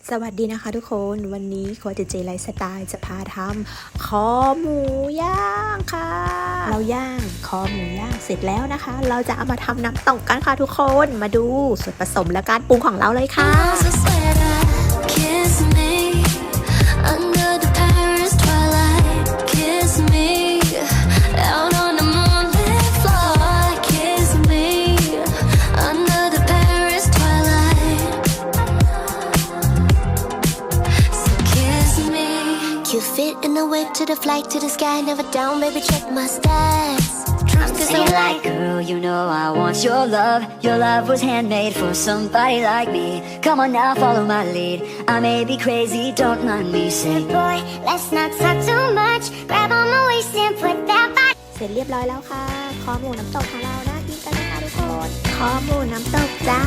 สวัสดีนะคะทุกคนวันนี้วเจเจไลฟ์สไตล์จะพาทำคอหมูย่างค่ะเราย่างคอหมูย่างเสร็จแล้วนะคะ เราจะเอามาทำน้ำตกกันค่ะทุกคนมาดูส่วนผสมและการปรุงของเราเลยค่ะYou fit in the whip to the flight to the sky, never down, baby, check my stats. I'm saying like, girl, you know I want your love. Your love was handmade for somebody like me. Come on now, follow my lead. I may be crazy, don't mind me. Say, Boy, let's not talk too much. Grab on my waist and put that body. เสร็จเรียบร้อยแล้วค่ะคอหมูน้ำตกของเราน่ากินกันนะคะทุกคนคอหมูน้ำตกจ้า